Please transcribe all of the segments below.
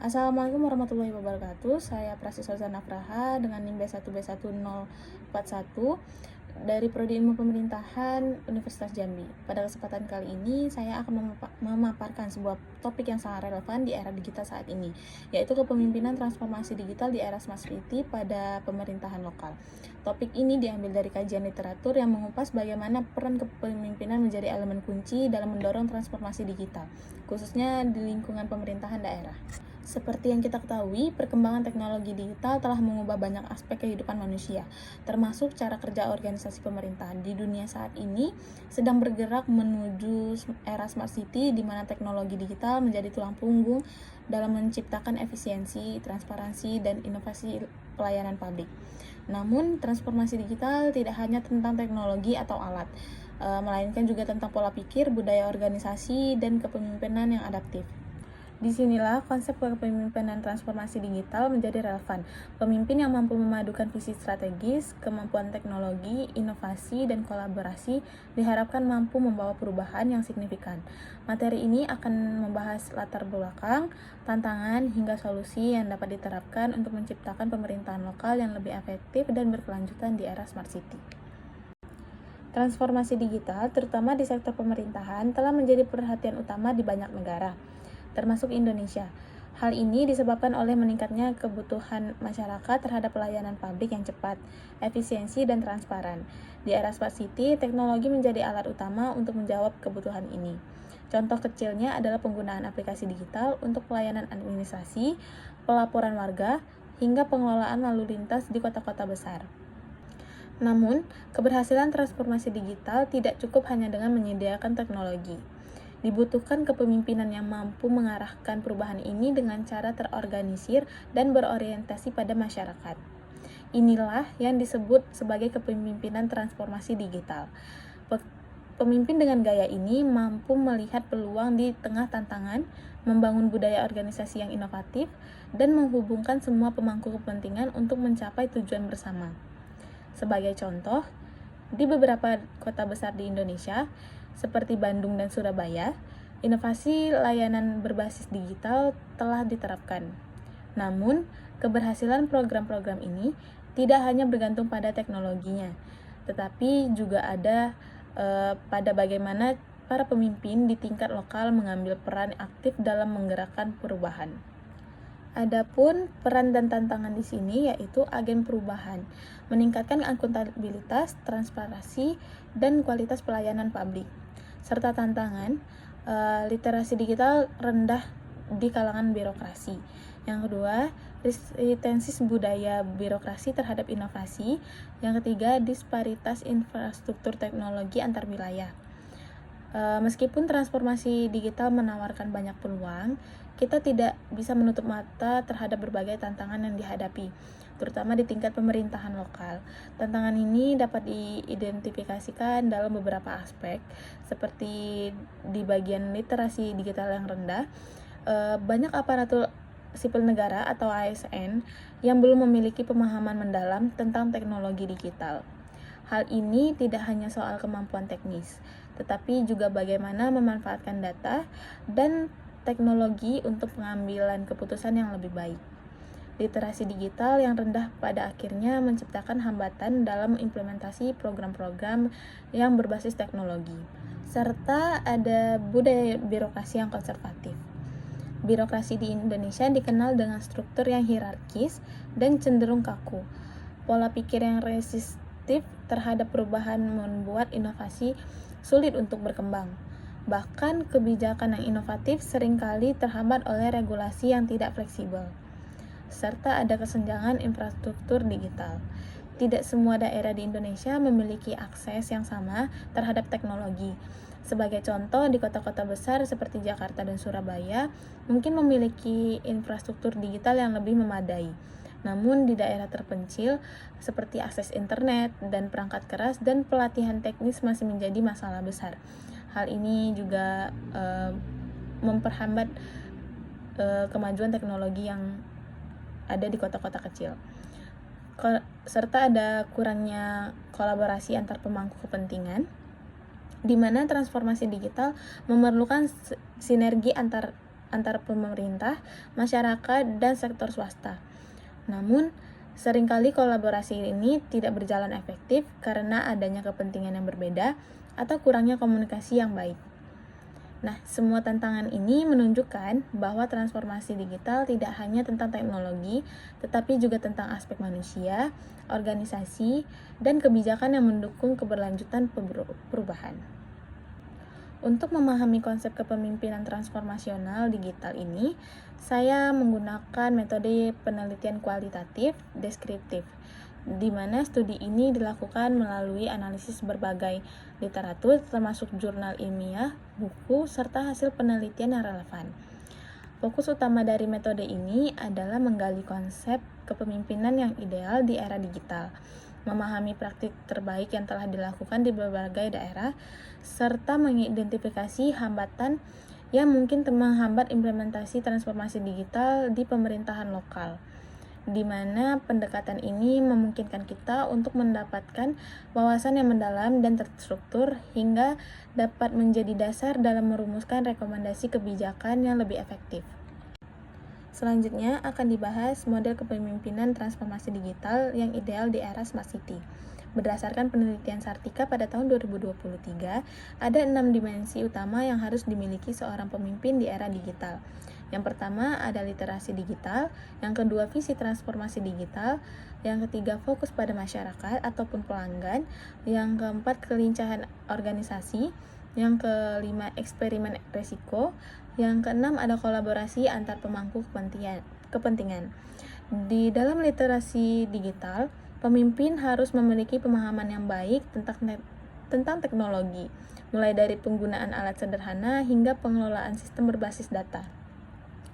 Assalamualaikum warahmatullahi wabarakatuh. Saya Prasiswa Zanafraha dengan NIM B1B1041 dari Prodi Ilmu Pemerintahan Universitas Jambi. Pada kesempatan kali ini saya akan memaparkan sebuah topik yang sangat relevan di era digital saat ini, yaitu kepemimpinan transformasi digital di era Smart City pada pemerintahan lokal. Topik ini diambil dari kajian literatur yang mengupas bagaimana peran kepemimpinan menjadi elemen kunci dalam mendorong transformasi digital, khususnya di lingkungan pemerintahan daerah. Seperti yang kita ketahui, perkembangan teknologi digital telah mengubah banyak aspek kehidupan manusia, termasuk cara kerja organisasi pemerintahan. Di dunia saat ini sedang bergerak menuju era Smart City, di mana teknologi digital menjadi tulang punggung dalam menciptakan efisiensi, transparansi, dan inovasi pelayanan publik. Namun, transformasi digital tidak hanya tentang teknologi atau alat, melainkan juga tentang pola pikir, budaya organisasi, dan kepemimpinan yang adaptif. Disinilah konsep kepemimpinan transformasi digital menjadi relevan. Pemimpin yang mampu memadukan visi strategis, kemampuan teknologi, inovasi, dan kolaborasi diharapkan mampu membawa perubahan yang signifikan. Materi ini akan membahas latar belakang, tantangan, hingga solusi yang dapat diterapkan untuk menciptakan pemerintahan lokal yang lebih efektif dan berkelanjutan di era Smart City. Transformasi digital, terutama di sektor pemerintahan, telah menjadi perhatian utama di banyak negara, termasuk Indonesia. Hal ini disebabkan oleh meningkatnya kebutuhan masyarakat terhadap pelayanan publik yang cepat, efisiensi, dan transparan. Di era Smart City, teknologi menjadi alat utama untuk menjawab kebutuhan ini. Contoh kecilnya adalah penggunaan aplikasi digital untuk pelayanan administrasi, pelaporan warga, hingga pengelolaan lalu lintas di kota-kota besar. Namun, keberhasilan transformasi digital tidak cukup hanya dengan menyediakan teknologi. Dibutuhkan kepemimpinan yang mampu mengarahkan perubahan ini dengan cara terorganisir dan berorientasi pada masyarakat. Inilah yang disebut sebagai kepemimpinan transformasi digital. Pemimpin dengan gaya ini mampu melihat peluang di tengah tantangan, membangun budaya organisasi yang inovatif, dan menghubungkan semua pemangku kepentingan untuk mencapai tujuan bersama. Sebagai contoh, di beberapa kota besar di Indonesia, seperti Bandung dan Surabaya, inovasi layanan berbasis digital telah diterapkan. Namun, keberhasilan program-program ini tidak hanya bergantung pada teknologinya, tetapi juga ada pada bagaimana para pemimpin di tingkat lokal mengambil peran aktif dalam menggerakkan perubahan. Adapun peran dan tantangan di sini yaitu agen perubahan, meningkatkan akuntabilitas, transparansi, dan kualitas pelayanan publik. Serta tantangan, literasi digital rendah di kalangan birokrasi. Yang kedua, resistensi budaya birokrasi terhadap inovasi. Yang ketiga, disparitas infrastruktur teknologi antar wilayah. Meskipun transformasi digital menawarkan banyak peluang, kita tidak bisa menutup mata terhadap berbagai tantangan yang dihadapi, terutama di tingkat pemerintahan lokal. Tantangan ini dapat diidentifikasikan dalam beberapa aspek, seperti di bagian literasi digital yang rendah. Banyak aparatur sipil negara atau ASN yang belum memiliki pemahaman mendalam tentang teknologi digital. Hal ini tidak hanya soal kemampuan teknis, tetapi juga bagaimana memanfaatkan data dan teknologi untuk pengambilan keputusan yang lebih baik. Literasi digital yang rendah pada akhirnya menciptakan hambatan dalam implementasi program-program yang berbasis teknologi. Serta ada budaya birokrasi yang konservatif. Birokrasi di Indonesia dikenal dengan struktur yang hierarkis dan cenderung kaku. Pola pikir yang resistif terhadap perubahan membuat inovasi sulit untuk berkembang. Bahkan kebijakan yang inovatif seringkali terhambat oleh regulasi yang tidak fleksibel. Serta ada kesenjangan infrastruktur digital. Tidak semua daerah di Indonesia memiliki akses yang sama terhadap teknologi. Sebagai contoh, di kota-kota besar seperti Jakarta dan Surabaya mungkin memiliki infrastruktur digital yang lebih memadai. Namun di daerah terpencil seperti akses internet dan perangkat keras dan pelatihan teknis masih menjadi masalah besar. Hal ini juga memperhambat kemajuan teknologi yang ada di kota-kota kecil. Serta ada kurangnya kolaborasi antar pemangku kepentingan, di mana transformasi digital memerlukan sinergi antar antara pemerintah, masyarakat, dan sektor swasta. Namun, seringkali kolaborasi ini tidak berjalan efektif karena adanya kepentingan yang berbeda atau kurangnya komunikasi yang baik. Nah, semua tantangan ini menunjukkan bahwa transformasi digital tidak hanya tentang teknologi, tetapi juga tentang aspek manusia, organisasi, dan kebijakan yang mendukung keberlanjutan perubahan. Untuk memahami konsep kepemimpinan transformasional digital ini, saya menggunakan metode penelitian kualitatif deskriptif, di mana studi ini dilakukan melalui analisis berbagai literatur termasuk jurnal ilmiah, buku, serta hasil penelitian yang relevan. Fokus utama dari metode ini adalah menggali konsep kepemimpinan yang ideal di era digital, memahami praktik terbaik yang telah dilakukan di berbagai daerah, serta mengidentifikasi hambatan yang mungkin menghambat implementasi transformasi digital di pemerintahan lokal, di mana pendekatan ini memungkinkan kita untuk mendapatkan wawasan yang mendalam dan terstruktur hingga dapat menjadi dasar dalam merumuskan rekomendasi kebijakan yang lebih efektif. Selanjutnya akan dibahas model kepemimpinan transformasi digital yang ideal di era Smart City. Berdasarkan penelitian Sartika pada tahun 2023, ada 6 dimensi utama yang harus dimiliki seorang pemimpin di era digital. Yang pertama ada literasi digital, yang kedua visi transformasi digital, yang ketiga fokus pada masyarakat ataupun pelanggan, yang keempat kelincahan organisasi, yang kelima eksperimen resiko, yang keenam ada kolaborasi antar pemangku kepentingan. Di dalam literasi digital, pemimpin harus memiliki pemahaman yang baik tentang teknologi, mulai dari penggunaan alat sederhana hingga pengelolaan sistem berbasis data.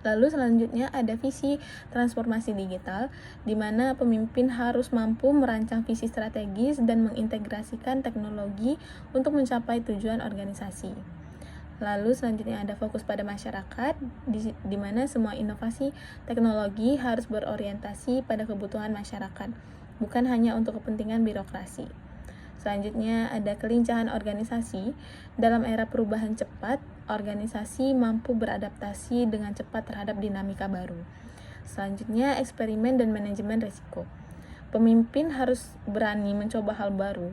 Lalu selanjutnya ada visi transformasi digital, di mana pemimpin harus mampu merancang visi strategis dan mengintegrasikan teknologi untuk mencapai tujuan organisasi. Lalu selanjutnya ada fokus pada masyarakat, di mana semua inovasi teknologi harus berorientasi pada kebutuhan masyarakat, bukan hanya untuk kepentingan birokrasi. Selanjutnya ada kelincahan organisasi. Dalam era perubahan cepat, organisasi mampu beradaptasi dengan cepat terhadap dinamika baru. Selanjutnya eksperimen dan manajemen risiko. Pemimpin harus berani mencoba hal baru.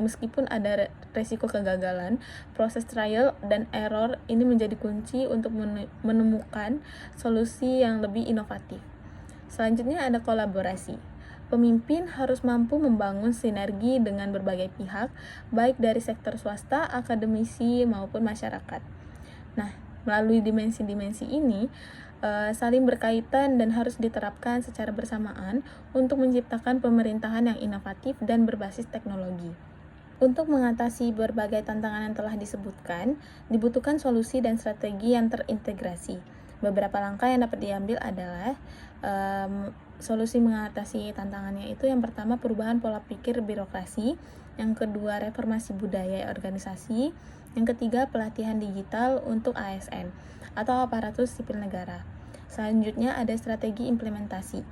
Meskipun ada resiko kegagalan, proses trial dan error ini menjadi kunci untuk menemukan solusi yang lebih inovatif. Selanjutnya ada kolaborasi. Pemimpin harus mampu membangun sinergi dengan berbagai pihak, baik dari sektor swasta, akademisi, maupun masyarakat. Nah, melalui dimensi-dimensi ini, saling berkaitan dan harus diterapkan secara bersamaan untuk menciptakan pemerintahan yang inovatif dan berbasis teknologi. Untuk mengatasi berbagai tantangan yang telah disebutkan, dibutuhkan solusi dan strategi yang terintegrasi. Beberapa langkah yang dapat diambil adalah solusi mengatasi tantangannya itu yang pertama perubahan pola pikir birokrasi, yang kedua reformasi budaya organisasi, yang ketiga pelatihan digital untuk ASN atau aparatur sipil negara. Selanjutnya ada strategi implementasi,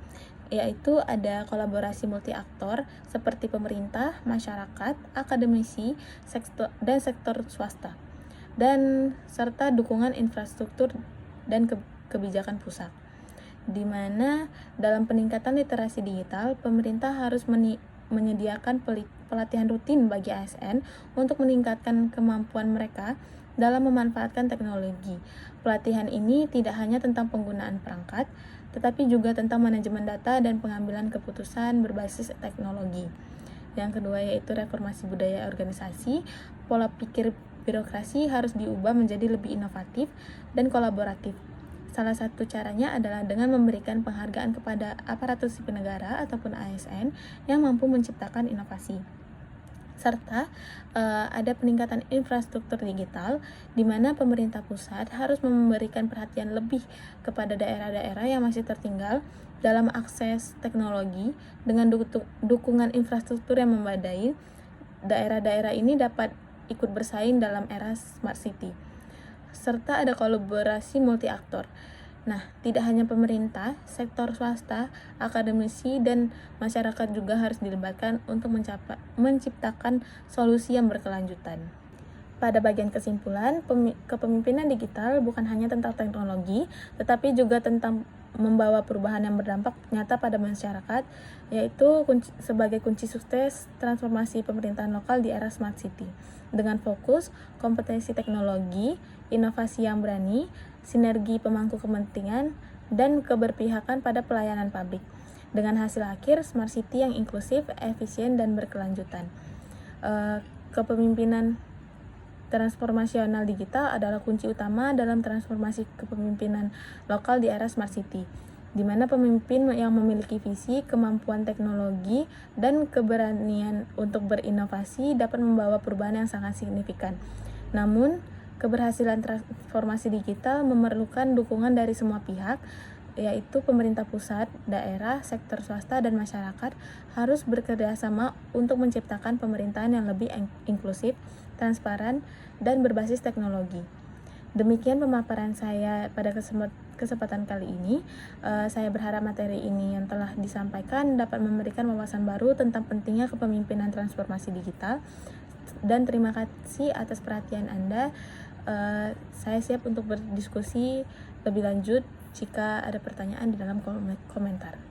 yaitu ada kolaborasi multi aktor seperti pemerintah, masyarakat, akademisi, dan sektor swasta, dan serta dukungan infrastruktur dan kebijakan pusat. Di mana dalam peningkatan literasi digital, pemerintah harus menyediakan pelatihan rutin bagi ASN untuk meningkatkan kemampuan mereka dalam memanfaatkan teknologi. Pelatihan ini tidak hanya tentang penggunaan perangkat, tetapi juga tentang manajemen data dan pengambilan keputusan berbasis teknologi. Yang kedua yaitu reformasi budaya organisasi. Pola pikir birokrasi harus diubah menjadi lebih inovatif dan kolaboratif. Salah satu caranya adalah dengan memberikan penghargaan kepada aparatur sipil negara ataupun ASN yang mampu menciptakan inovasi. Serta ada peningkatan infrastruktur digital, di mana pemerintah pusat harus memberikan perhatian lebih kepada daerah-daerah yang masih tertinggal dalam akses teknologi. Dengan dukungan infrastruktur yang memadai, daerah-daerah ini dapat ikut bersaing dalam era Smart City. Serta ada kolaborasi multi aktor. Nah, tidak hanya pemerintah, sektor swasta, akademisi, dan masyarakat juga harus dilibatkan untuk menciptakan solusi yang berkelanjutan. Pada bagian kesimpulan, kepemimpinan digital bukan hanya tentang teknologi, tetapi juga tentang membawa perubahan yang berdampak nyata pada masyarakat, yaitu sebagai kunci sukses transformasi pemerintahan lokal di era Smart City. Dengan fokus, kompetensi teknologi, inovasi yang berani, sinergi pemangku kepentingan, dan keberpihakan pada pelayanan publik. Dengan hasil akhir, Smart City yang inklusif, efisien, dan berkelanjutan. Kepemimpinan transformasional digital adalah kunci utama dalam transformasi kepemimpinan lokal di era Smart City, di mana pemimpin yang memiliki visi, kemampuan teknologi, dan keberanian untuk berinovasi dapat membawa perubahan yang sangat signifikan. Namun, keberhasilan transformasi digital memerlukan dukungan dari semua pihak, yaitu pemerintah pusat, daerah, sektor swasta, dan masyarakat harus bekerjasama untuk menciptakan pemerintahan yang lebih inklusif, transparan, dan berbasis teknologi. Demikian pemaparan saya pada kesempatan kali ini. Saya berharap materi ini yang telah disampaikan dapat memberikan wawasan baru tentang pentingnya kepemimpinan transformasi digital. Dan terima kasih atas perhatian Anda. Saya siap untuk berdiskusi lebih lanjut jika ada pertanyaan di dalam komentar.